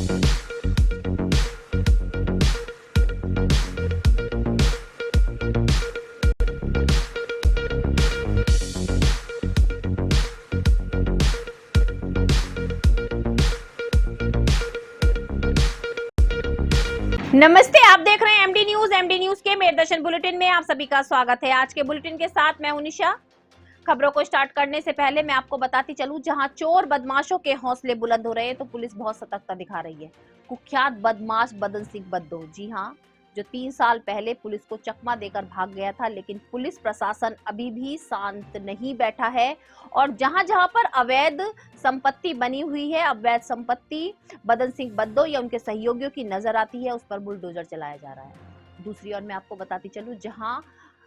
नमस्ते, आप देख रहे हैं एमडी न्यूज के मेरदर्शन बुलेटिन में आप सभी का स्वागत है। आज के बुलेटिन के साथ मैं उनिशा। खबरों को स्टार्ट करने से पहले मैं आपको बताती चलूं, जहां चोर बदमाशों के हौसले बुलंद हो रहे हैं तो पुलिस बहुत सतर्कता दिखा रही है। कुख्यात बदमाश बदन सिंह बद्दो, जी हां, जो 3 साल पहले पुलिस को चकमा देकर भाग गया था, लेकिन पुलिस प्रशासन अभी भी शांत नहीं बैठा है और जहां जहां पर अवैध संपत्ति बनी हुई है, अवैध संपत्ति बदन सिंह बद्दो या उनके सहयोगियों की नजर आती है, उस पर बुलडोजर चलाया जा रहा है। दूसरी ओर मैं आपको बताती चलूं, जहां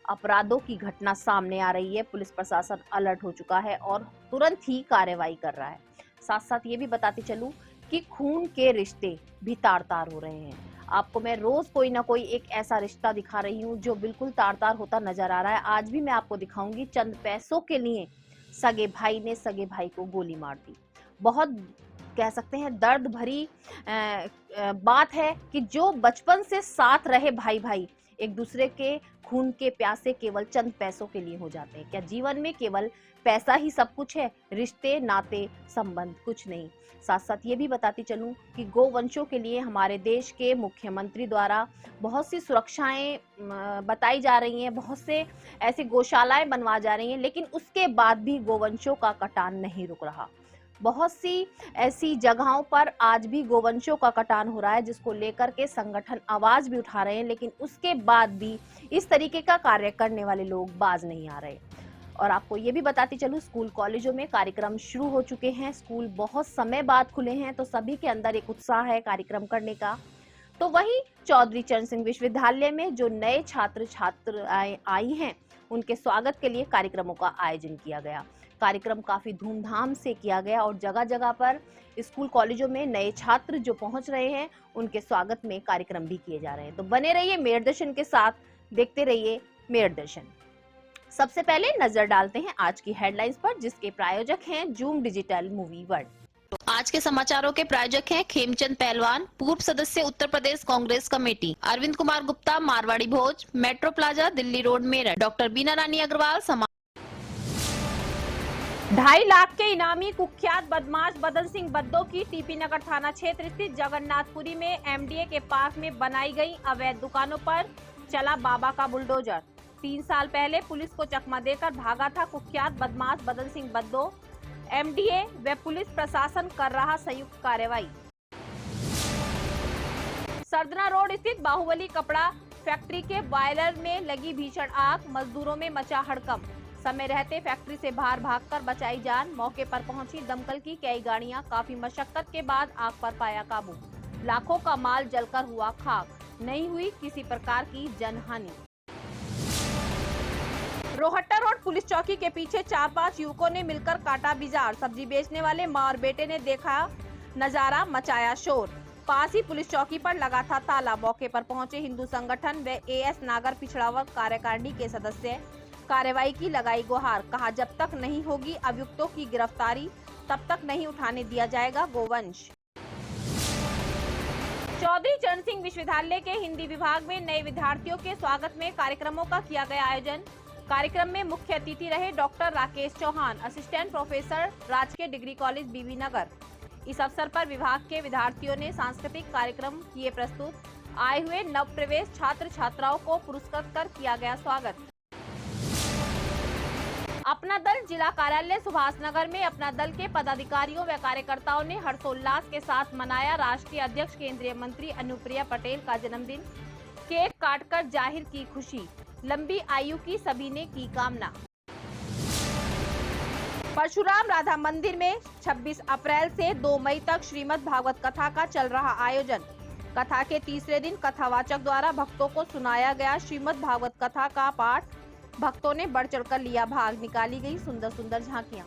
अपराधों की घटना सामने आ रही है, पुलिस प्रशासन अलर्ट हो चुका है और तुरंत ही कार्रवाई कर रहा है। साथ साथ ये भी बताती चलूं कि खून के रिश्ते भी तार तार हो रहे हैं। आपको मैं रोज कोई ना कोई एक ऐसा रिश्ता दिखा रही हूँ जो बिल्कुल तार तार होता नजर आ रहा है। आज भी मैं आपको दिखाऊंगी, चंद पैसों के लिए सगे भाई ने सगे भाई को गोली मार दी। बहुत कह सकते हैं दर्द भरी बात है कि जो बचपन से साथ रहे भाई भाई एक दूसरे के खून के प्यासे केवल चंद पैसों के लिए हो जाते हैं। क्या जीवन में केवल पैसा ही सब कुछ है? रिश्ते नाते संबंध कुछ नहीं। साथ साथ ये भी बताती चलूं कि गोवंशों के लिए हमारे देश के मुख्यमंत्री द्वारा बहुत सी सुरक्षाएं बताई जा रही हैं, बहुत से ऐसी गौशालाएं बनवा जा रही हैं, लेकिन उसके बाद भी गोवंशों का कटान नहीं रुक रहा। बहुत सी ऐसी जगहों पर आज भी गोवंशों का कटान हो रहा है, जिसको लेकर के संगठन आवाज भी उठा रहे हैं, लेकिन उसके बाद भी इस तरीके का कार्य करने वाले लोग बाज नहीं आ रहे। और आपको ये भी बताती चलूं, स्कूल कॉलेजों में कार्यक्रम शुरू हो चुके हैं। स्कूल बहुत समय बाद खुले हैं तो सभी के अंदर एक उत्साह है कार्यक्रम करने का। तो वहीं चौधरी चरण सिंह विश्वविद्यालय में जो नए छात्र आई हैं, उनके स्वागत के लिए कार्यक्रमों का आयोजन किया गया। कार्यक्रम काफी धूमधाम से किया गया और जगह जगह पर स्कूल कॉलेजों में नए छात्र जो पहुंच रहे हैं, उनके स्वागत में कार्यक्रम भी किए जा रहे हैं। तो बने रहिए मेरदर्शन के साथ, देखते रहिए मेरदर्शन। सबसे पहले नजर डालते हैं आज की हेडलाइंस पर, जिसके प्रायोजक हैं जूम डिजिटल मूवी वर्ल्ड। तो आज के समाचारों के प्रायोजक हैं खेमचंद पहलवान, पूर्व सदस्य Uttar Pradesh Congress committee, Arvind Kumar Gupta, Marwari Bhoj, metro plaza, Delhi road, Meerut, doctor Bina Rani Agarwal. 2.5 lakh के इनामी कुख्यात बदमाश बदन सिंह बद्दो की टीपी नगर थाना क्षेत्र स्थित जगन्नाथपुरी में एमडीए के पास में बनाई गई अवैध दुकानों पर चला बाबा का बुलडोजर। 3 साल पहले पुलिस को चकमा देकर भागा था कुख्यात बदमाश बदन सिंह बद्दो। एमडीए व पुलिस प्रशासन कर रहा संयुक्त कार्रवाई। सरदना रोड स्थित बाहुबली कपड़ा फैक्ट्री के बॉयलर में लगी भीषण आग, मजदूरों में मचा हड़कंप। समय रहते फैक्ट्री से बाहर भागकर बचाई जान। मौके पर पहुंची दमकल की कई गाड़ियां, काफी मशक्कत के बाद आग पर पाया काबू। लाखों का माल जलकर हुआ खाक, नहीं हुई किसी प्रकार की जनहानि। रोहट्टा रोड पुलिस चौकी के पीछे 4-5 युवकों ने मिलकर काटा बाजार। सब्जी बेचने वाले मां और बेटे ने देखा नजारा, मचाया शोर। पास ही पुलिस चौकी पर लगा था ताला। मौके पर पहुंचे हिंदू संगठन व एएस नागर पिछड़ा वर्ग कार्यकारिणी के सदस्य। कार्रवाई की लगाई गुहार, कहा जब तक नहीं होगी अभियुक्तों की गिरफ्तारी तब तक नहीं उठाने दिया जाएगा गोवंश। चौधरी चरण सिंह विश्वविद्यालय के हिंदी विभाग में नए विद्यार्थियों के स्वागत में कार्यक्रमों का किया गया आयोजन। कार्यक्रम में मुख्य अतिथि रहे doctor Rakesh Chauhan, assistant professor, राजकीय डिग्री कॉलेज बीबी नगर। इस अवसर पर विभाग के विद्यार्थियों ने सांस्कृतिक कार्यक्रम किए प्रस्तुत। आए हुए नव प्रवेश छात्र छात्राओं को पुरस्कृत कर किया गया स्वागत। अपना दल जिला कार्यालय सुभाष नगर में अपना दल के पदाधिकारियों व कार्यकर्ताओं ने हर्षोल्लास के साथ मनाया राष्ट्रीय अध्यक्ष केंद्रीय मंत्री अनुप्रिया पटेल का जन्मदिन। केक काटकर जाहिर की खुशी, लंबी आयु की सभी ने की कामना। परशुराम राधा मंदिर में 26 अप्रैल से 2 मई तक श्रीमद् भागवत कथा का चल रहा आयोजन। कथा के तीसरे दिन कथावाचक द्वारा भक्तों को सुनाया गया श्रीमद् भागवत कथा का पाठ। भक्तों ने बढ़ चढ़कर लिया भाग, निकाली गई सुंदर सुंदर झांकियां।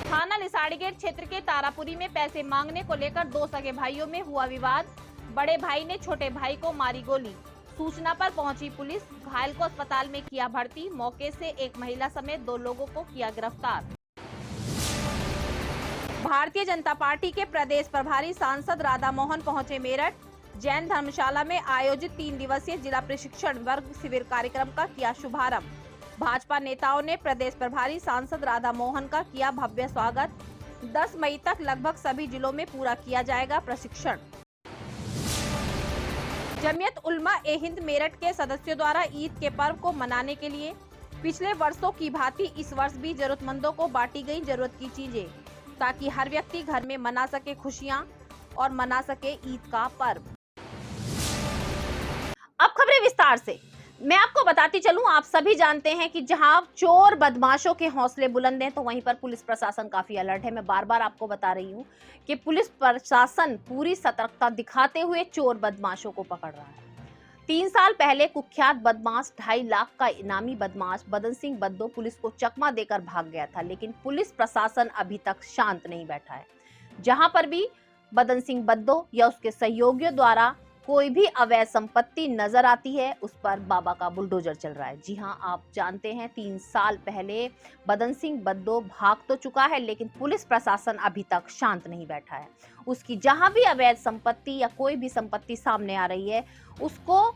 थाना लिसाड़ीगेट क्षेत्र के तारापुरी में पैसे मांगने को लेकर 2 सगे भाइयों में हुआ विवाद। बड़े भाई ने छोटे भाई को मारी गोली। सूचना पर पहुंची पुलिस, घायल को अस्पताल में किया भर्ती। मौके से एक महिला समेत 2 लोगों को किया गिरफ्तार। भारतीय जनता पार्टी के प्रदेश प्रभारी सांसद राधा मोहन पहुंचे मेरठ। जैन धर्मशाला में आयोजित 3 दिवसीय जिला प्रशिक्षण वर्ग शिविर कार्यक्रम का किया शुभारंभ। भाजपा नेताओं ने प्रदेश प्रभारी सांसद राधा मोहन का किया भव्य स्वागत। 10 मई तक लगभग सभी जिलों में पूरा किया जाएगा प्रशिक्षण। जमीयत उलमा ए हिंद मेरठ के सदस्यों द्वारा ईद के पर्व को मनाने के लिए पिछले वर्षों की भांति इस वर्ष भी जरूरतमंदों को बांटी गई जरूरत की चीजें, ताकि हर व्यक्ति घर में मना सके खुशियां और मना सके ईद का पर्व। अब खबरें विस्तार से। मैं आपको बताती चलूं, आप सभी जानते हैं कि जहां चोर बदमाशों के हौसले बुलंद हैं, तो वहीं पर पुलिस प्रशासन काफी अलर्ट है। मैं बार बार आपको बता रही हूं कि पुलिस प्रशासन पूरी सतर्कता दिखाते हुए चोर बदमाशों को पकड़ रहा है। 3 साल पहले कुख्यात बदमाश 2.5 लाख का इनामी बदमाश बदन सिंह बद्दो पुलिस को चकमा देकर भाग गया था, लेकिन पुलिस प्रशासन अभी तक शांत नहीं बैठा है। जहां पर भी बदन सिंह बद्दो या उसके सहयोगियों द्वारा कोई भी अवैध संपत्ति नजर आती है, उस पर बाबा का बुलडोजर चल रहा है। जी हां, आप जानते हैं 3 साल पहले बदन सिंह बद्दो भाग तो चुका है, लेकिन पुलिस प्रशासन अभी तक शांत नहीं बैठा है। उसकी जहां भी अवैध संपत्ति या कोई भी संपत्ति सामने आ रही है, उसको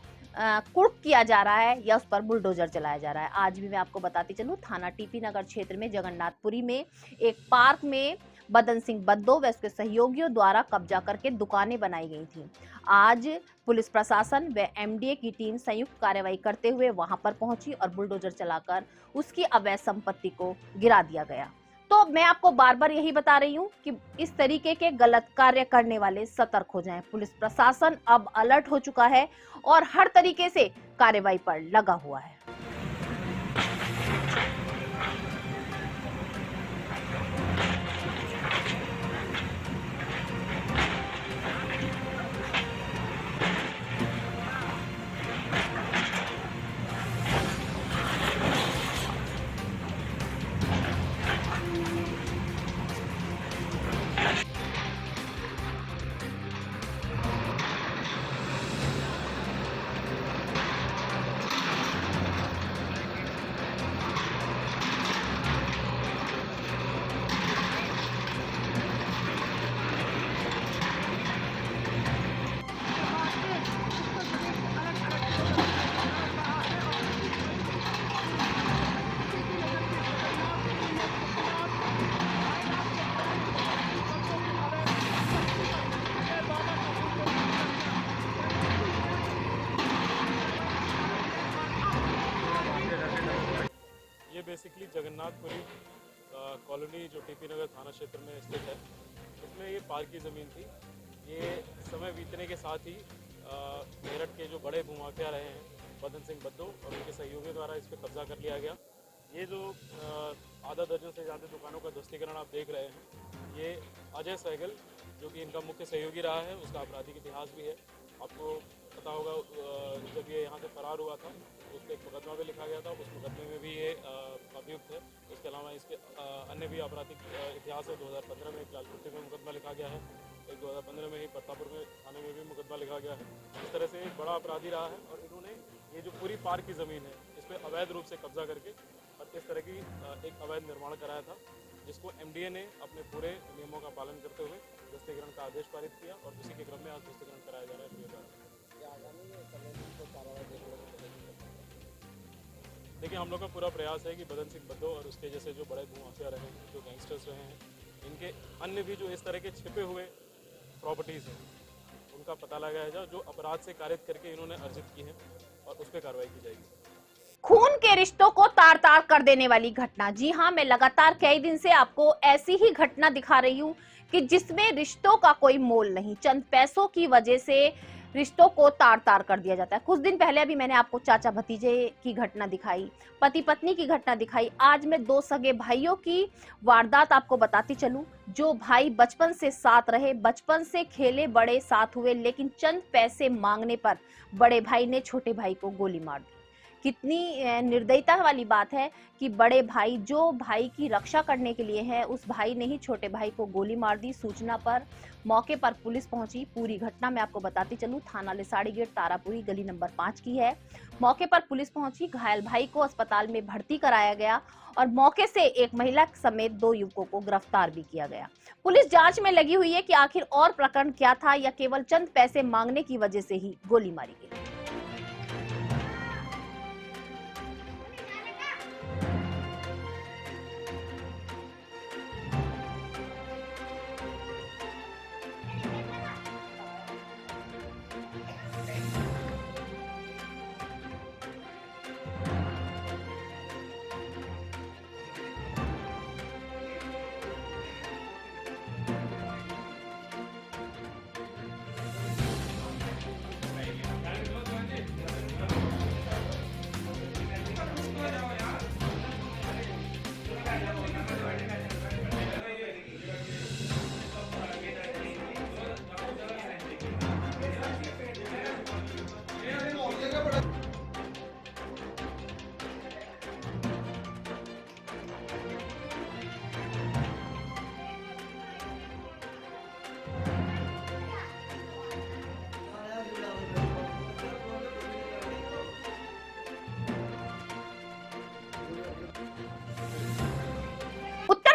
कुर्क किया जा रहा है या उस पर बुलडोजर चलाया जा रहा है। आज भी मैं आपको बताती चलूं, थाना टीपी नगर क्षेत्र में जगन्नाथपुरी में एक पार्क में बदन सिंह बद्दो व उसके सहयोगियों द्वारा कब्जा करके दुकानें बनाई गई थी। आज पुलिस प्रशासन व एमडीए की टीम संयुक्त कार्रवाई करते हुए वहां पर पहुंची और बुलडोजर चलाकर उसकी अवैध संपत्ति को गिरा दिया गया। तो मैं आपको बार बार यही बता रही हूं कि इस तरीके के गलत कार्य करने वाले सतर्क हो जाएं। पुलिस प्रशासन अब अलर्ट हो चुका है और हर तरीके से कार्रवाई पर लगा हुआ है। ये बेसिकली जगन्नाथपुरी कॉलोनी जो टीपी नगर थाना क्षेत्र में स्थित है, इसमें ये पार्क की ज़मीन थी। ये समय बीतने के साथ ही मेरठ के जो बड़े भूमाफिया रहे हैं बदन सिंह बद्दो और उनके सहयोगियों द्वारा इस पर कब्जा कर लिया गया। ये जो आधा दर्जन से ज़्यादा दुकानों का ध्वस्तीकरण आप देख रहे हैं, ये अजय सहगल जो कि इनका मुख्य सहयोगी रहा है, उसका आपराधिक इतिहास भी है। आपको पता होगा जब ये यहाँ से फरार हुआ था तो उस पर एक मुकदमा भी लिखा गया था, उस मुकदमे में भी ये अभियुक्त है। इसके अलावा इसके अन्य भी आपराधिक इतिहास है। 2015 में एक लालकुट्टी में मुकदमा लिखा गया है, एक 2015 में ही प्रतापुर में थाने में भी मुकदमा लिखा गया है। इस तरह से एक बड़ा अपराधी रहा है और इन्होंने ये जो पूरी पार्क की ज़मीन है इस पर अवैध रूप से कब्जा करके और इस तरह की एक अवैध निर्माण कराया था, जिसको एमडीए ने अपने पूरे नियमों का पालन करते हुए ध्वस्तीकरण का आदेश पारित किया और उसी के क्रम में आज ध्वस्तीकरण कराया जा रहा है। देखिए, हम लोग का पूरा प्रयास है कि बदन सिंह बद्दो और उसके जैसे जो बड़े भूमाफिया रहे हैं, जो गैंगस्टर्स रहे हैं, इनके अन्य भी जो इस तरह के छिपे हुए प्रॉपर्टीज़ हैं उनका पता लगाया जाए, जो अपराध से कारित करके इन्होंने अर्जित की है और उस पर कार्रवाई की जाएगी। खून के रिश्तों को तार तार कर देने वाली घटना। जी हां, मैं लगातार कई दिन से आपको ऐसी ही घटना दिखा रही हूं कि जिसमें रिश्तों का कोई मोल नहीं, चंद पैसों की वजह से रिश्तों को तार तार कर दिया जाता है। कुछ दिन पहले अभी मैंने आपको चाचा भतीजे की घटना दिखाई, पति पत्नी की घटना दिखाई। आज मैं 2 सगे भाइयों की वारदात आपको बताती चलूं। जो भाई बचपन से साथ रहे, बचपन से खेले बड़े साथ हुए, लेकिन चंद पैसे मांगने पर बड़े भाई ने छोटे भाई को गोली मार दी। कितनी निर्दयता वाली बात है कि बड़े भाई जो भाई की रक्षा करने के लिए है, उस भाई ने ही छोटे भाई को गोली मार दी। सूचना पर मौके पर पुलिस पहुंची। पूरी घटना मैं आपको बताती चलूं, थाना लिसाड़ी गेट तारापुरी गली नंबर 5 की है। मौके पर पुलिस पहुंची, घायल भाई को अस्पताल में भर्ती कराया गया और मौके से एक महिला समेत 2 युवकों को गिरफ्तार भी किया गया। पुलिस जांच में लगी हुई है कि आखिर और प्रकरण क्या था या केवल चंद पैसे मांगने की वजह से ही गोली मारी गई।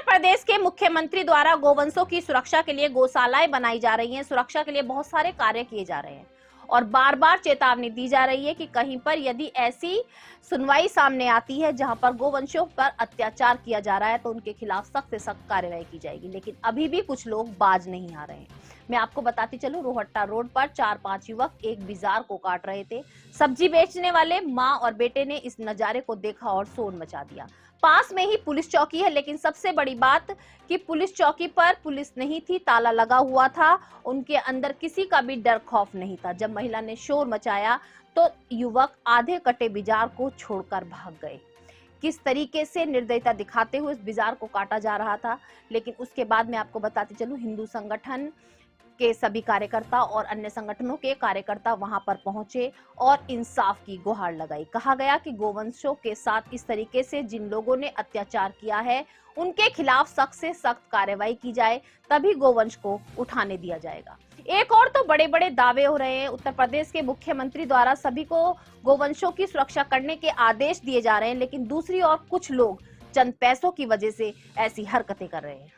प्रदेश के मुख्यमंत्री द्वारा गोवंशों की सुरक्षा के लिए गौशालाएं बनाई जा रही हैं। सुरक्षा के लिए बहुत सारे कार्य किए जा रहे हैं और बार बार चेतावनी दी जा रही है कि कहीं पर यदि ऐसी सुनवाई सामने आती है जहां पर गोवंशों पर अत्याचार किया जा रहा है तो उनके खिलाफ सख्त से सख्त कार्रवाई की जाएगी। लेकिन अभी भी कुछ लोग बाज नहीं आ रहे हैं। मैं आपको बताती चलूं, रोहट्टा रोड पर 4-5 युवक एक बिजार को काट रहे थे। सब्जी बेचने वाले मां और बेटे ने इस नजारे को देखा और शोर मचा दिया। पास में ही पुलिस चौकी है, लेकिन सबसे बड़ी बात कि पुलिस चौकी पर पुलिस नहीं थी, ताला लगा हुआ था। उनके अंदर किसी का भी डर खौफ नहीं था। जब महिला ने शोर मचाया तो युवक आधे कटे बिजार को छोड़कर भाग गए। किस तरीके से निर्दयता दिखाते हुए इस बिजार को काटा जा रहा था। लेकिन उसके बाद मैं आपको बताती चलूं, हिंदू संगठन के सभी कार्यकर्ता और अन्य संगठनों के कार्यकर्ता वहां पर पहुंचे और इंसाफ की गुहार लगाई। कहा गया कि गोवंशों के साथ इस तरीके से जिन लोगों ने अत्याचार किया है उनके खिलाफ सख्त से सख्त कार्रवाई की जाए, तभी गोवंश को उठाने दिया जाएगा। एक और तो बड़े बड़े दावे हो रहे हैं। उत्तर प्रदेश के मुख्यमंत्री द्वारा सभी को गोवंशों की सुरक्षा करने के आदेश दिए जा रहे हैं, लेकिन दूसरी ओर कुछ लोग चंद पैसों की वजह से ऐसी हरकतें कर रहे हैं।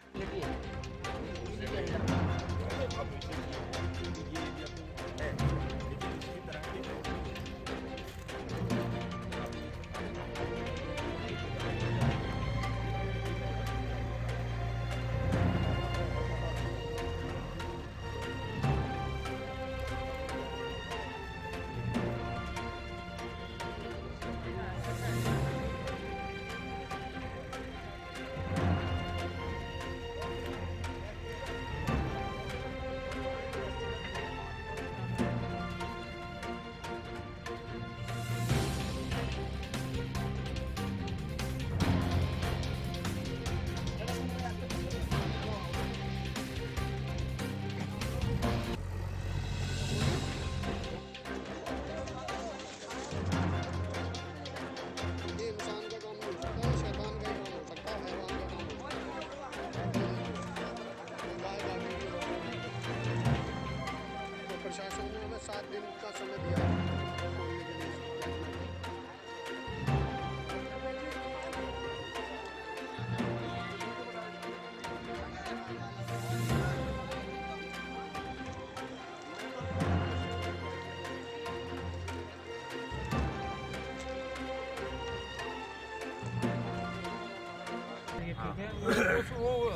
प्रशासन ने हमें 7 दिन का समय दिया है।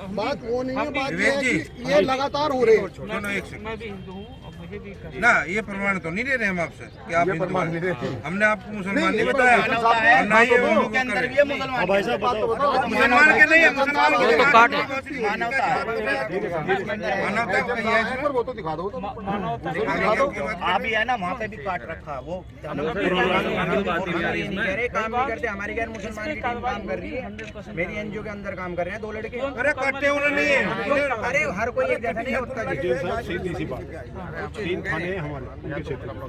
बात वो नहीं है, बात ये है कि ये लगातार हो रहे हैं। मैं भी हिंदू हूँ और मुझे भी ना, ये प्रमाण तो नहीं दे रहे हम आपसे कि आप हिंदू हैं। हमने आपको मुसलमान नहीं बताया और ना ये के अंदर भी मुसलमान मुसलमान के नहीं है, मुसलमान के तो काट वो तो दिखा दो, अभी है ना, वहाँ पे भी काट रखा। वो काम नहीं करते, हमारी गैर मुसलमान की टीम काम कर रही है, मेरी एनजीओ के अंदर काम कर रहे हैं 2 लड़के। सकते हैं उन्होंने अरे हर कोई एक जैसा नहीं होता जी। सीधी सी बात, 3 थाने हैं हमारे उनके क्षेत्र में,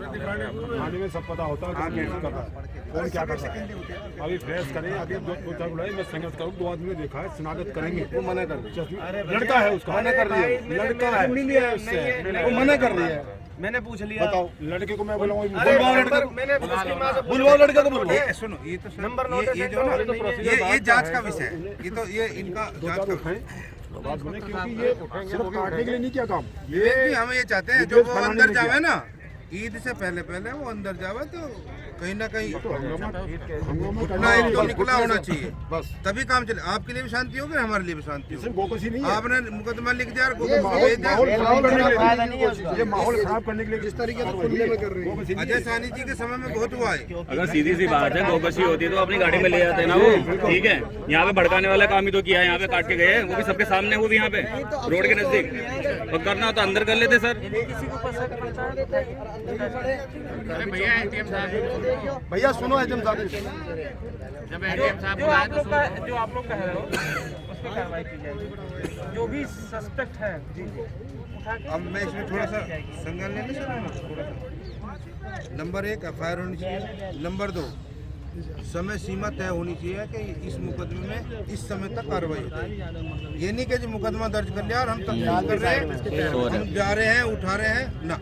थाने में सब पता होता है कि कर रहा है, कौन क्या कर रहा है। अभी फ्रेश करें, अभी दो चार बुलाए, मैं संघर्ष करूँ, 2 आदमी ने देखा है, स्नागत करेंगे, वो मना कर दिया, लड़का है उसका, मना कर दिया, लड़का है, मिल लिया उससे, वो मना कर रहा है। मैंने पूछ लिया, बताओ लड़के को मैं बोलूँगा, बुलवाओ लड़का को, मैंने उसकी मां से बुलवाओ लड़के को, बुलवाओ। सुनो, ये तो नंबर नोट ये जो ना ये जांच का विषय है, ये तो ये इनका जांच का उठाएं बात बने, क्योंकि ये सिर्फ काटने के लिए नहीं किया काम, ये हम ये चाहते हैं जो वो अंदर जावे ना, ईद से पहले पहले वो अंदर जावे तो कहीं ना कहीं उठना एक तो निकला होना चाहिए, बस तभी काम चले। आपके लिए भी शांति होगी, हमारे लिए भी शांति सिर्फ होगी। गोकशी नहीं है, आपने मुकदमा लिख दिया, ये माहौल खराब करने के लिए जिस तरीके से खुले में कर रही है। अजय साहनी जी के समय में बहुत हुआ है। अगर सीधी सी बात है, गोकशी होती है तो अपनी गाड़ी में ले जाते हैं ना वो, ठीक है। यहाँ पे भड़काने वाला काम ही तो किया है, यहाँ पे काट के गए, वो भी सबके सामने, वो भी यहाँ पे रोड के नजदीक, और करना तो अंदर कर लेते सर। भैया सुनो एचएम साहब, जब एडीएम साहब बुलाए तो जो आप लोग कह रहे हो उस पर कार्रवाई की जाएगी, जो भी सस्पेक्ट है जी अब मैं इसमें थोड़ा सा संज्ञान लेने से थोड़ा सा, नंबर 1 एफआईआर होनी चाहिए, नंबर 2 समय सीमा तय होनी चाहिए कि इस मुकदमे में इस समय तक कार्रवाई हो। ये नहीं कि जी मुकदमा दर्ज कर लिया और हम तक कर रहे हैं, हम जा रहे हैं, उठा रहे हैं ना,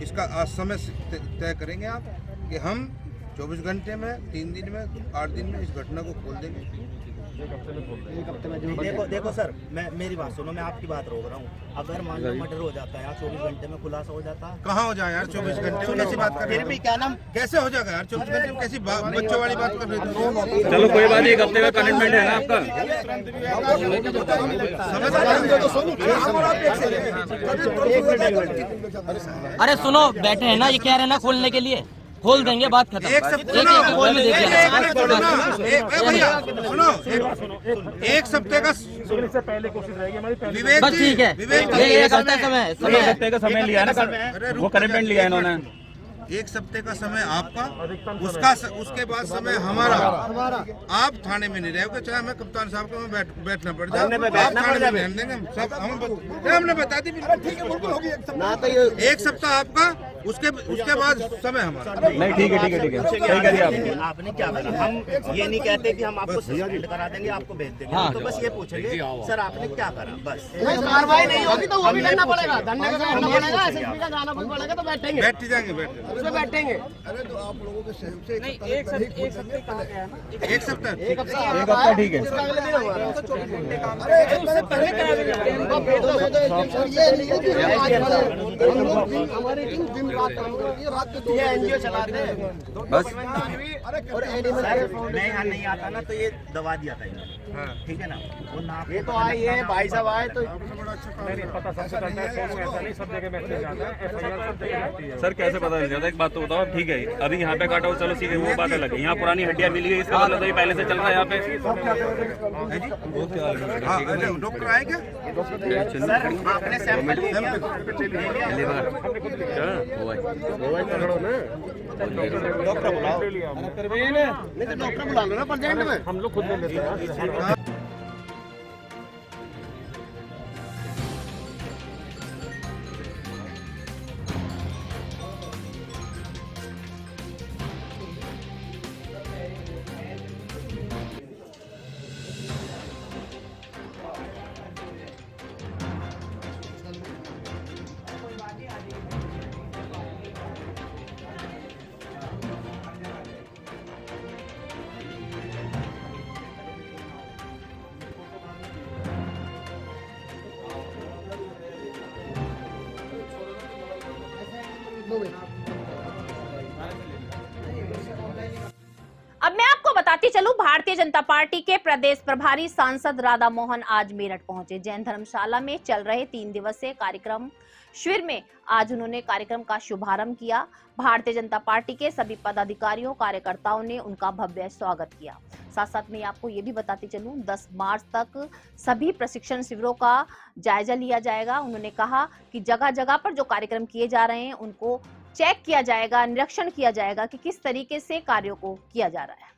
इसका आज समय तय करेंगे आप कि हम 24 घंटे में, 3 दिन में, 8 दिन में इस घटना को खोल देंगे। देखो सर, मेरी बात सुनो, मैं आपकी बात रोक रहा हूँ। अगर मान लो मर्डर हो जाता है यार, 24 घंटे में खुलासा हो जाता है, कहाँ हो जाए यार 24 घंटे में, कैसी बात कर रहे हो? क्या नाम कैसे हो जाएगा यार 24 घंटे में, कैसी बच्चों वाली बात कर रहे हो? चलो कोई बात नहीं, 1 हफ्ते का कमिटमेंट है ना आपका। अरे सुनो, बैठे हैं ना, ये कह रहे हैं ना खोलने के लिए, खोल देंगे, बात खत्म। एक सप्ताह एक सप्ताह का से पहले कोशिश रहेगी हमारी, विवेक बस जी, ठीक है, विवेक ये जी, एक हफ्ते समय 1 हफ्ते का समय लिया है ना, वो कमिटमेंट लिया है इन्होंने। 1 सप्ताह का समय आपका, उसके बाद समय हमारा। आप थाने में नहीं रहोगे, चाहे मैं कप्तान साहब को मैं बैठना पड़ जाए, आप थाने में ध्यान देंगे, सब हमने बता दी, एक सप्ताह आपका, उसके बाद समय हमारा। नहीं ठीक है, सही कह दिया आपने। आपने क्या करा? हम ये नहीं कहते कि हम आपको सस्पेंड करा देंगे, आपको भेज देंगे, हम तो बस ये पूछेंगे सर आपने क्या करा, बस। कार्रवाई नहीं होगी तो वो भी करना पड़ेगा, धरने का करना पड़ेगा, एसएसपी का जाना पड़ेगा, तो बैठेंगे, बैठ जाएंगे, उसमें बैठेंगे। अरे तो आप लोगों के सहयोग से नहीं, एक सप्ताह कहा गया है ना, एक सप्ताह एक हफ्ता ठीक है। हमारी टीम दिन रात काम करती है, रात के 2 एनजीओ चलाते हैं बस मैं यहाँ नहीं आता ना तो ये दबा दिया था इन्होंने, ठीक है ना, वो ना ये तो आए हैं भाई साहब, आए तो पता सबसे चलता है, ऐसा नहीं सब जगह मैसेज आता है, एफआईआर सब जगह आती है। सर कैसे पता चल जाता है? एक बात तो बताओ, ठीक है अभी यहाँ पे काटा हो, चलो सीधे वो बात अलग है, यहाँ पुरानी हड्डियाँ मिली है, इसका मतलब तो ये पहले से चल रहा है यहाँ पे। डॉक्टर आए क्या? सर आपने सैंपल ले लिया? डॉक्टर बुलाओ, नहीं तो डॉक्टर बुला लो ना प्रेजेंट में। हम लोग खुद ले लेते हैं। अब मैं आपको बताती चलूं, भारतीय जनता पार्टी के प्रदेश प्रभारी सांसद राधा मोहन आज मेरठ पहुंचे। जैन धर्मशाला में चल रहे 3 दिवसीय कार्यक्रम शिविर में आज उन्होंने कार्यक्रम का शुभारंभ किया। भारतीय जनता पार्टी के सभी पदाधिकारियों कार्यकर्ताओं ने उनका भव्य स्वागत किया। साथ साथ में आपको ये भी बताती चलूं, 10 मार्च तक सभी प्रशिक्षण शिविरों का जायजा लिया जाएगा। उन्होंने कहा कि जगह जगह पर जो कार्यक्रम किए जा रहे हैं उनको चेक किया जाएगा, निरीक्षण किया जाएगा कि किस तरीके से कार्यों को किया जा रहा है।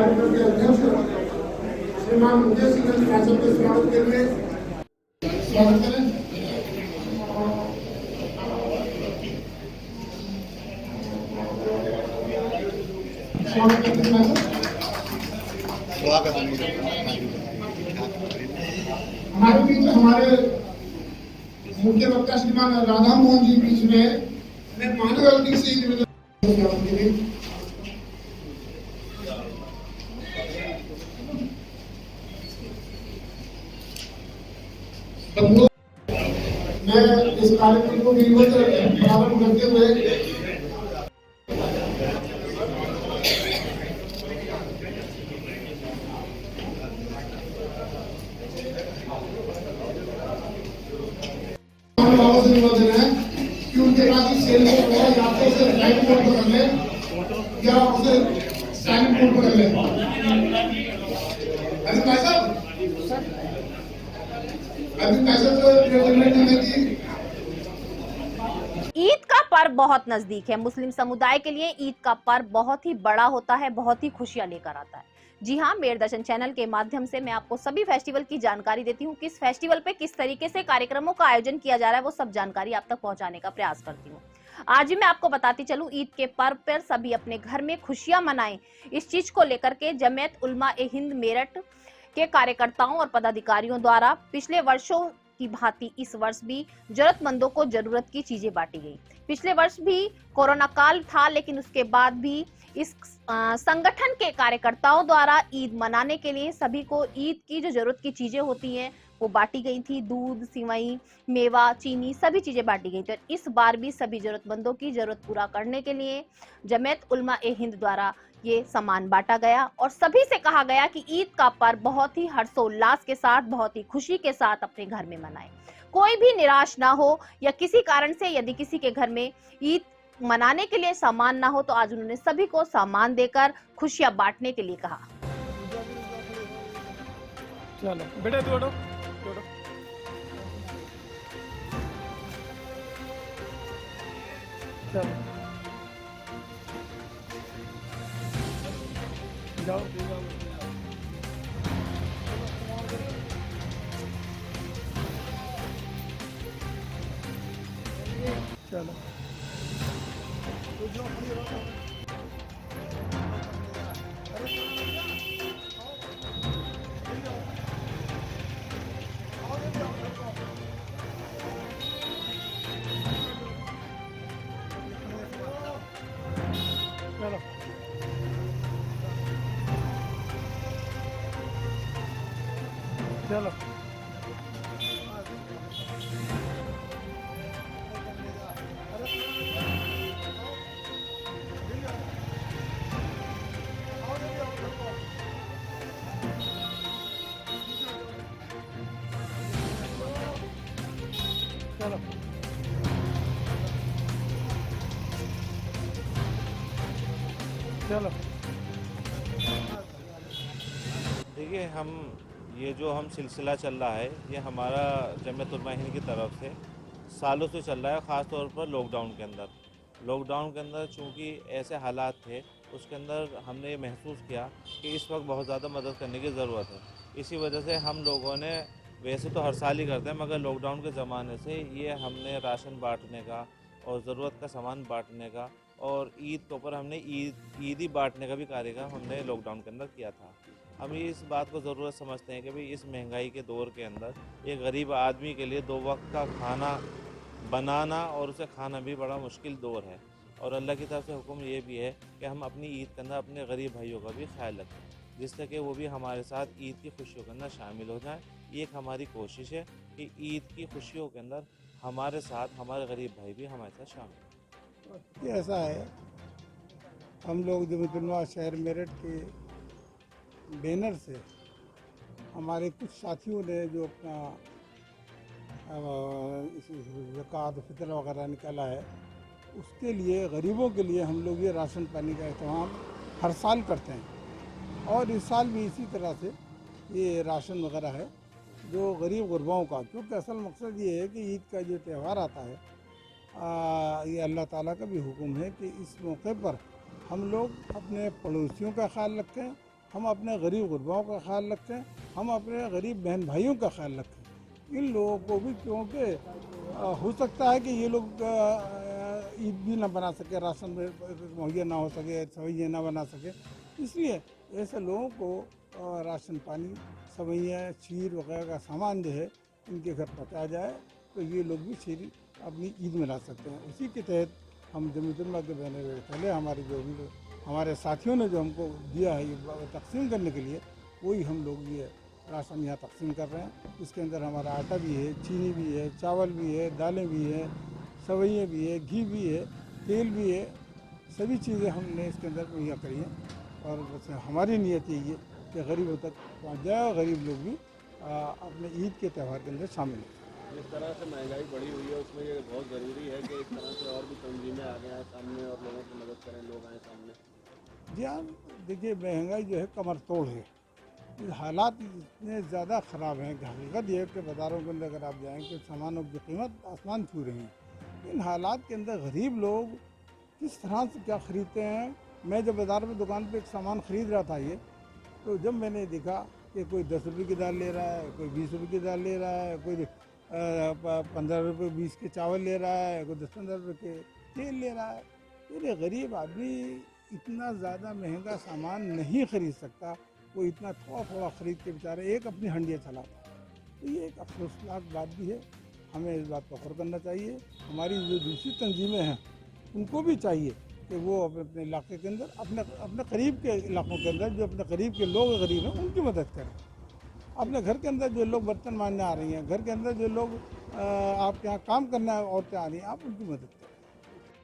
कार्यक्रम के अध्यक्ष श्रीमान उदय सिंह शासन के स्वागत के लिए स्वागत करें। स्वागत करते हैं। हमारे बीच हमारे मुख्य वक्ता श्रीमान राधा मोहन जी बीच में मैं मानव गलती से निवेदन के लिए मैं इस कार्यक्रम को विधिवत प्रारंभ करते हुए निवेदन है कि उनके पास सेल या तो उसे लाइट मोड पर कर ले या उसे साइलेंट मोड पर कर ले। अभी पैसा ईद का पर्व बहुत नजदीक है। मुस्लिम समुदाय के लिए ईद का पर्व बहुत ही बड़ा होता है, बहुत ही खुशियां लेकर आता है। जी हाँ, मेरदर्शन चैनल के माध्यम से मैं आपको सभी फेस्टिवल की जानकारी देती हूँ। किस फेस्टिवल पे किस तरीके से कार्यक्रमों का आयोजन किया जा रहा है, वो सब जानकारी आप तक पहुंचाने का प्रयास करती हूँ। आज भी मैं आपको बताती चलूं, ईद के पर्व पर सभी अपने घर में खुशियां मनाएं। इस चीज को लेकर के जमीयत उलमा ए हिंद मेरठ के कार्यकर्ताओं और पदाधिकारियों द्वारा पिछले वर्षों की भांति इस वर्ष भी जरूरतमंदों को जरूरत की चीजें बांटी गई। पिछले वर्ष भी कोरोना काल था, लेकिन उसके बाद भी इस संगठन के कार्यकर्ताओं द्वारा ईद मनाने के लिए सभी को ईद की जो जरूरत की चीजें होती हैं वो बांटी गई थी। दूध, सिवई, मेवा, चीनी, सभी चीजें बांटी गई थी। इस बार भी सभी जरूरतमंदों की जरूरत पूरा करने के लिए जमीयत उलमा ए हिंद द्वारा ये सामान बांटा गया और सभी से कहा गया कि ईद का पर्व बहुत ही हर्षोल्लास के साथ, बहुत ही खुशी के साथ अपने घर में मनाएं। कोई भी निराश ना हो, या किसी कारण से यदि किसी के घर में ईद मनाने के लिए सामान ना हो तो आज उन्होंने सभी को सामान देकर खुशियां बांटने के लिए कहा। चलो बेटा दौड़ो दौड़ो। चलो जाओ चलो चलो चलो चलो। देखिए, ये जो सिलसिला चल रहा है, ये हमारा जमीयत उलमा हिंद की तरफ से सालों से चल रहा है। ख़ास तौर पर लॉकडाउन के अंदर चूँकि ऐसे हालात थे, उसके अंदर हमने ये महसूस किया कि इस वक्त बहुत ज़्यादा मदद करने की ज़रूरत है। इसी वजह से हम लोगों ने, वैसे तो हर साल ही करते हैं, मगर लॉकडाउन के ज़माने से ये हमने राशन बांटने का और ज़रूरत का सामान बांटने का और ईद के ऊपर हमने ईदी बांटने का भी कार्यक्रम हमने लॉकडाउन के अंदर किया था। हम इस बात को ज़रूरत समझते हैं कि भाई इस महंगाई के दौर के अंदर एक गरीब आदमी के लिए 2 वक्त का खाना बनाना और उसे खाना भी बड़ा मुश्किल दौर है। और अल्लाह की तरफ से हुक्म ये भी है कि हम अपनी ईद के अंदर अपने गरीब भाइयों का भी ख्याल रखें, जिससे कि वो भी हमारे साथ ईद की खुशियों के अंदर शामिल हो जाएं। ये एक हमारी कोशिश है कि ईद की खुशियों के अंदर हमारे साथ हमारे गरीब भाई भी हमारे साथ शामिल हों। ये ऐसा है, हम लोग जमीयत उलमा शहर मेरठ के बैनर से हमारे कुछ साथियों ने जो अपना ज़कात फितर वगैरह निकाला है, उसके लिए गरीबों के लिए हम लोग ये राशन पानी का एहतमाम हर साल करते हैं। और इस साल भी इसी तरह से ये राशन वगैरह है जो गरीब गुरबाओं का, क्योंकि असल मकसद ये है कि ईद का जो त्यौहार आता है, ये अल्लाह ताला का भी हुक्म है कि इस मौके पर हम लोग अपने पड़ोसियों का ख्याल रखें हम अपने गरीब गुरबाओं का ख्याल रखें, हम अपने गरीब बहन भाइयों का ख्याल रखें। इन लोगों को भी, क्योंकि हो सकता है कि ये लोग ईद भी ना बना सके, राशन मुहैया ना हो सके, सवैयाँ ना बना सके, इसलिए ऐसे लोगों को राशन पानी, सवैयाँ, खीर वगैरह का सामान जो है इनके घर पहुँचाया जाए, तो ये लोग भी खीर अपनी ईद मना सकते हैं। उसी के तहत हम जमीयत के बहने पहले हमारे जो भी हमारे साथियों ने जो हमको दिया है ये तकसीम करने के लिए, वही हम लोग ये राशन यहाँ तकसीम कर रहे हैं। इसके अंदर हमारा आटा भी है, चीनी भी है, चावल भी है, दालें भी है, सवैयाँ भी है, घी भी है, तेल भी है, सभी चीज़ें हमने इसके अंदर मुहैया करी हैं। और बस हमारी नीयत यही है कि गरीबों तक पहुँच जाए और गरीब लोग भी अपने ईद के त्यौहार के अंदर शामिल हों। जिस तरह से महंगाई बढ़ी हुई है उसमें ये बहुत ज़रूरी है कि एक तरह से और भी तंजीमें आ गए हैं सामने और लोगों की मदद करें, लोग आए सामने। जी हाँ, देखिए महंगाई जो है कमर तोड़ है, हालात इतने ज़्यादा ख़राब हैं कि हकीकत ये है कि बाज़ारों के अंदर अगर आप जाएंगे तो सामानों की कीमत आसमान छू रही है। इन हालात के अंदर गरीब लोग किस तरह से क्या ख़रीदते हैं। मैं जब बाज़ार में दुकान पे एक सामान ख़रीद रहा था ये, तो जब मैंने देखा कि कोई 10 रुपये की दाल ले रहा है, कोई 20 रुपये की दाल ले रहा है, कोई 15 रुपये 20 के चावल ले रहा है, कोई 10-15 रुपये के तेल ले रहा है। ये गरीब आदमी इतना ज़्यादा महंगा सामान नहीं ख़रीद सकता, वो इतना थोड़ा ख़रीद के बेचारे एक अपनी हंडिया चलाता है। तो ये एक अफसोसनाक बात भी है, हमें इस बात पर गौर करना चाहिए। हमारी जो दूसरी तंजीमें हैं उनको भी चाहिए कि वो अपने इलाके के अंदर अपने करीब के इलाकों के अंदर जो अपने करीब के लोग गरीब हैं उनकी मदद करें। अपने घर के अंदर जो लोग बर्तन मांजने आ रही हैं, घर के अंदर जो लोग आपके यहाँ काम करने औरतें आ रही हैं, आप उनकी मदद करें।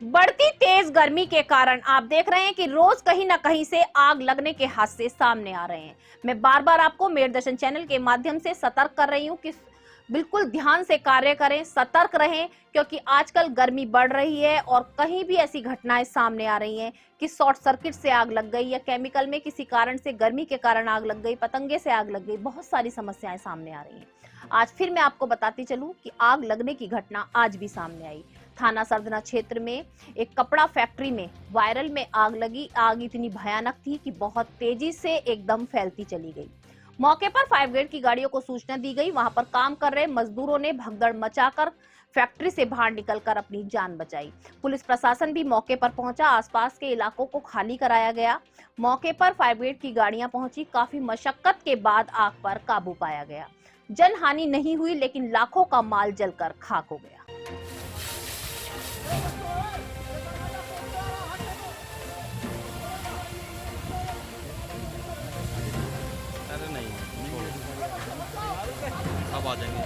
बढ़ती तेज गर्मी के कारण आप देख रहे हैं कि रोज कहीं ना कहीं से आग लगने के हादसे सामने आ रहे हैं। मैं बार बार आपको मेरदर्शन चैनल के माध्यम से सतर्क कर रही हूं कि बिल्कुल ध्यान से कार्य करें, सतर्क रहें, क्योंकि आजकल गर्मी बढ़ रही है और कहीं भी ऐसी घटनाएं सामने आ रही हैं कि शॉर्ट सर्किट से आग लग गई या केमिकल में किसी कारण से, गर्मी के कारण आग लग गई, पतंगे से आग लग गई, बहुत सारी समस्याएं सामने आ रही हैं। आज फिर मैं आपको बताती चलूं कि आग लगने की घटना आज भी सामने आई। थाना सरदना क्षेत्र में एक कपड़ा फैक्ट्री में वायरल में आग लगी। आग इतनी भयानक थी कि बहुत तेजी से एकदम फैलती चली गई। मौके पर फायर ब्रिगेड की गाड़ियों को सूचना दी गई। वहां पर काम कर रहे मजदूरों ने भगदड़ मचाकर फैक्ट्री से बाहर निकलकर अपनी जान बचाई। पुलिस प्रशासन भी मौके पर पहुंचा, आसपास के इलाकों को खाली कराया गया। मौके पर फायर ब्रिगेड की गाड़ियां पहुंची। काफी मशक्कत के बाद आग पर काबू पाया गया। जनहानि नहीं हुई, लेकिन लाखों का माल जलकर खाक हो गया। अरे नहीं, अब आ जाएंगे।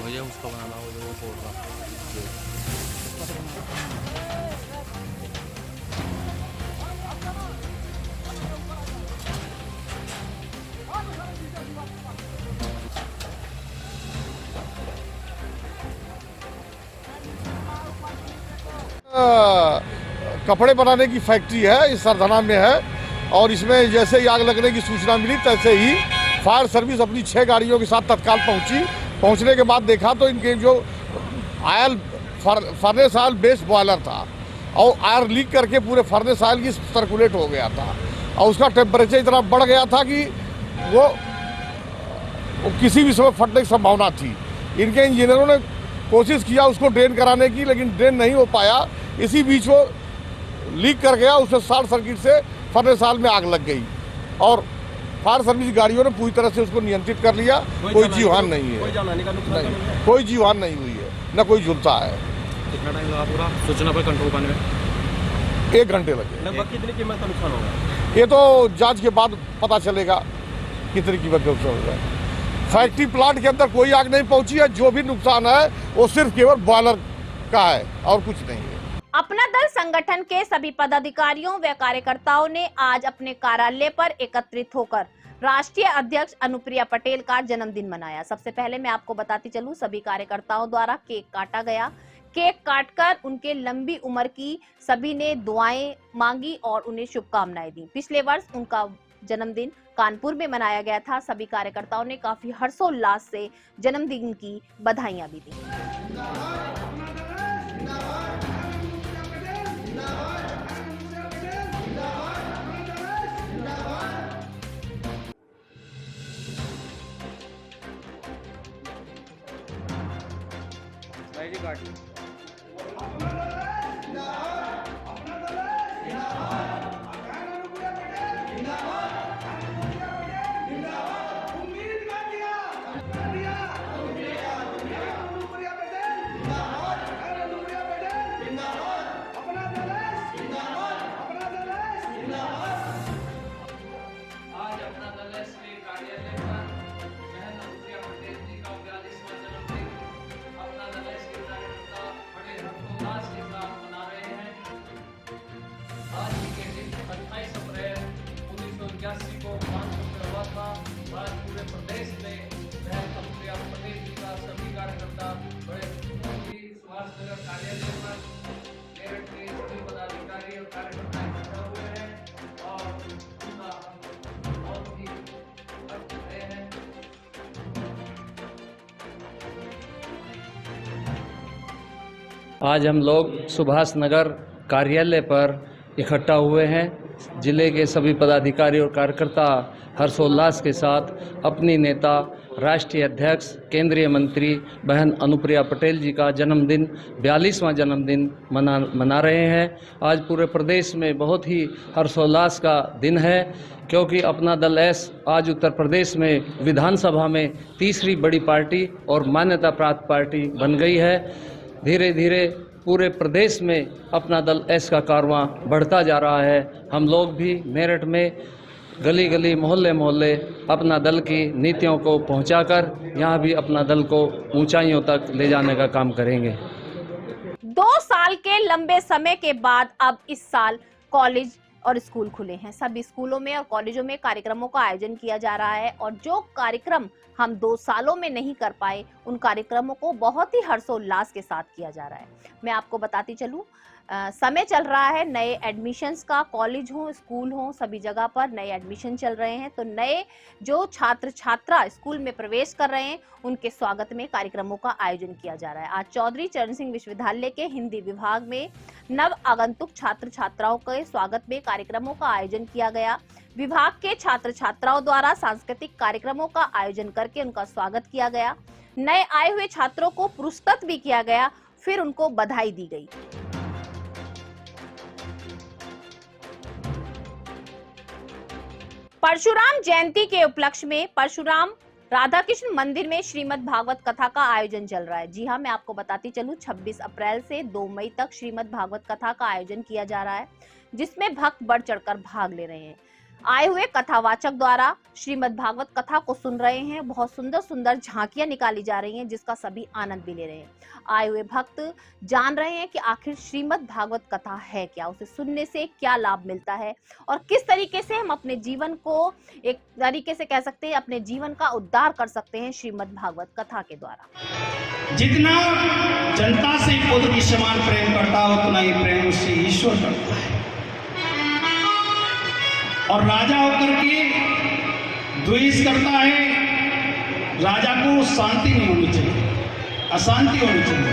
मुझे उसका बनाना हो जो वो बोल रहा। कपड़े बनाने की फैक्ट्री है, इस सरदना में है और इसमें जैसे ही आग लगने की सूचना मिली तैसे ही फायर सर्विस अपनी 6 गाड़ियों के साथ तत्काल पहुंची। पहुंचने के बाद देखा तो इनके जो oil furnace oil base boiler था और आयर लीक करके पूरे फर्नेस ऑयल की सर्कुलेट हो गया था और उसका टेम्परेचर इतना बढ़ गया था कि वो किसी भी समय फटने की संभावना थी। इनके इंजीनियरों ने कोशिश किया उसको ड्रेन कराने की, लेकिन ड्रेन नहीं हो पाया। इसी बीच वो लीक कर गया, उससे शॉर्ट सर्किट से फर्नेस ऑयल में आग लग गई और फायर सर्विस गाड़ियों ने पूरी तरह से उसको नियंत्रित कर लिया। कोई जीवहानि नहीं है, कोई जीवहानि नहीं हुई है, न कोई झुलसा है। कितना टाइम लगा पूरा सूचना पर कंट्रोल पाने में? 1 घंटे लगे। लगभग कितनी कीमत का नुकसान होगा? ये तो जांच के बाद पता चलेगा कितनी कीमत का नुकसान होगा। फैक्ट्री प्लांट के अंदर कोई आग नहीं पहुंची है। जो भी नुकसान है वो सिर्फ केवल बॉयलर का है और कुछ नहीं है। अपना दल संगठन के सभी पदाधिकारियों व कार्यकर्ताओं ने आज अपने कार्यालय पर एकत्रित होकर राष्ट्रीय अध्यक्ष अनुप्रिया पटेल का जन्मदिन मनाया। सबसे पहले मैं आपको बताती चलूं, सभी कार्यकर्ताओं द्वारा केक काटा गया। केक काटकर उनके लंबी उम्र की सभी ने दुआएं मांगी और उन्हें शुभकामनाएं दी। पिछले वर्ष उनका जन्मदिन कानपुर में मनाया गया था। सभी कार्यकर्ताओं ने काफी हर्षोल्लास से जन्मदिन की बधाइयां भी दी। भाई जी काट आज अपना दल श्री कार्यालय पर बहन अनुप्रिया पटेल जी का 42वां जन्मदिन अपना दल के कार्यकर्ता बड़े हर्षोल्लास के साथ मना रहे हैं। आज ही के दिन 28 अप्रैल 1981 को 500 हुआ था। आज पूरे प्रदेश में बहन अनुप्रिया पटेल जी का सभी कार्यकर्ता बड़े सुभाषनगर कार्यालय पर मेरठ के सभी पदाधिकारी और कार्यकर्ता इकट्ठा हुए हैं और उनका बहुत ही अर्थ रहे हैं। आज हम लोग सुभाष नगर कार्यालय पर इकट्ठा हुए हैं। जिले के सभी पदाधिकारी और कार्यकर्ता हर्षोल्लास के साथ अपनी नेता राष्ट्रीय अध्यक्ष केंद्रीय मंत्री बहन अनुप्रिया पटेल जी का जन्मदिन 42वां जन्मदिन मना रहे हैं। आज पूरे प्रदेश में बहुत ही हर्षोल्लास का दिन है, क्योंकि अपना दल एस आज उत्तर प्रदेश में विधानसभा में तीसरी बड़ी पार्टी और मान्यता प्राप्त पार्टी बन गई है। धीरे धीरे पूरे प्रदेश में अपना दल एस का कारवां बढ़ता जा रहा है। हम लोग भी मेरठ में गली गली मोहल्ले मोहल्ले अपना दल की नीतियों को पहुंचाकर यहाँ भी अपना दल को ऊंचाइयों तक ले जाने का काम करेंगे। 2 साल के लंबे समय के बाद अब इस साल कॉलेज और स्कूल खुले हैं। सभी स्कूलों में और कॉलेजों में कार्यक्रमों का आयोजन किया जा रहा है और जो कार्यक्रम हम 2 सालों में नहीं कर पाए, उन कार्यक्रमों को बहुत ही हर्षोल्लास के साथ किया जा रहा है। मैं आपको बताती चलूं, समय चल रहा है नए एडमिशन्स का। कॉलेज हो, स्कूल हो, सभी जगह पर नए एडमिशन चल रहे हैं। तो नए जो छात्र छात्रा स्कूल में प्रवेश कर रहे हैं, उनके स्वागत में कार्यक्रमों का आयोजन किया जा रहा है। आज चौधरी चरण सिंह विश्वविद्यालय के हिंदी विभाग में नव आगंतुक छात्र छात्राओं के स्वागत में कार्यक्रमों का आयोजन किया गया। विभाग के छात्र छात्राओं द्वारा सांस्कृतिक कार्यक्रमों का आयोजन करके उनका स्वागत किया गया। नए आए हुए छात्रों को पुरस्कृत भी किया गया, फिर उनको बधाई दी गई। परशुराम जयंती के उपलक्ष्य में परशुराम राधाकृष्ण मंदिर में श्रीमद् भागवत कथा का आयोजन चल रहा है। जी हां, मैं आपको बताती चलूं, 26 अप्रैल से 2 मई तक श्रीमद् भागवत कथा का आयोजन किया जा रहा है, जिसमें भक्त बढ़ चढ़कर भाग ले रहे हैं। आए हुए कथावाचक द्वारा श्रीमद् भागवत कथा को सुन रहे हैं। बहुत सुंदर सुंदर झांकियां निकाली जा रही हैं, जिसका सभी आनंद भी ले रहे हैं। आए हुए भक्त जान रहे हैं कि आखिर श्रीमद् भागवत कथा है क्या, उसे सुनने से क्या लाभ मिलता है और किस तरीके से हम अपने जीवन को एक तरीके से कह सकते हैं अपने जीवन का उद्धार कर सकते हैं श्रीमद् भागवत कथा के द्वारा। जितना जनता से पुत्र के समान प्रेम करता हो, उतना ही प्रेम उससे ईश्वर करता है। और राजा होकर के द्वेष करता है, राजा को शांति नहीं होनी चाहिए, अशांति होनी चाहिए।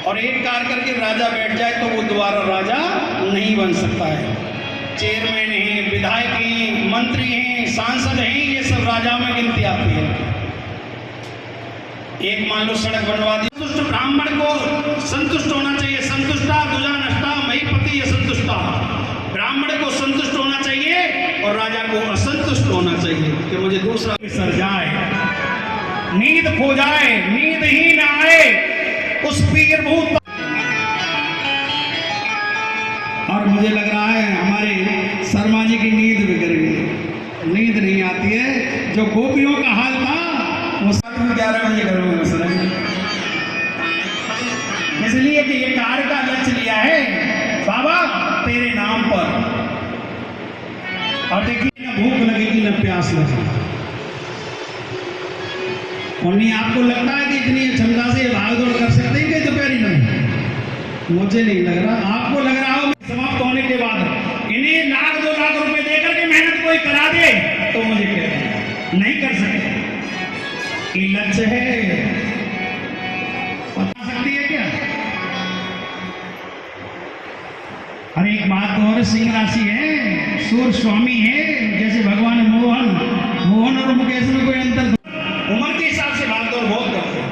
और एक कार्य करके राजा बैठ जाए तो वो दोबारा राजा नहीं बन सकता है। चेयरमैन हैं, विधायक हैं, मंत्री हैं, सांसद हैं, ये सब राजा में गिनती आती है। एक मान लो सड़क बनवा दी, संतुष्ट ब्राह्मण को संतुष्ट होना चाहिए। संतुष्टा दुजा नष्टा मई पति असंतुष्टा। ब्राह्मण को संतुष्ट होना चाहिए और राजा को असंतुष्ट होना चाहिए कि मुझे दूसरा सर जाए, नींद खो जाए, नींद ही ना आए उस पीर भूत। और मुझे लग रहा है हमारे शर्मा जी की नींद बिगड़ गई, नींद नहीं आती है। जो गोपियों का हाल था वो 11 बजे घरों में घुस रहे हैं, इसलिए कि ये कार्य का लक्ष्य लिया है बाबा तेरे नाम पर। और देखिए, न भूख लगेगी न प्यास लगेगी। और नहीं आपको लगता है कि इतनी क्षमता से भाग दौड़ कर सकते हैं कि दोपहरी नहीं? मुझे नहीं लग रहा, आपको लग रहा हो। समाप्त होने के बाद इन्हें लाख 2 लाख रुपए देकर के मेहनत कोई करा दे तो मुझे कह नहीं कर सकते। ये लक्ष्य है, बता सकती है क्या? और एक बात और, सिंह राशि है, सूर्य स्वामी है, जैसे भगवान मोहन और मुकेश में कोई अंतर, उम्र के हिसाब से भाग दौड़ बहुत करते हैं।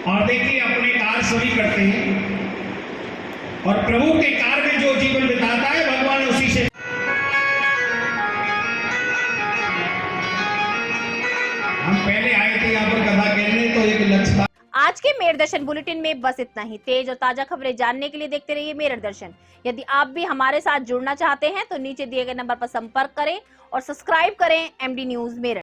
और देखिए अपने कार्य सभी करते हैं और प्रभु के कार्य में जो जीवन बिताता है भगवान उसी से। हम पहले आए थे यहाँ पर कथा कहने, तो एक लक्ष्य था। आज के मेरठ दर्शन बुलेटिन में बस इतना ही। तेज और ताजा खबरें जानने के लिए देखते रहिए मेरठ दर्शन। यदि आप भी हमारे साथ जुड़ना चाहते हैं तो नीचे दिए गए नंबर पर संपर्क करें और सब्सक्राइब करें एमडी न्यूज मेरठ।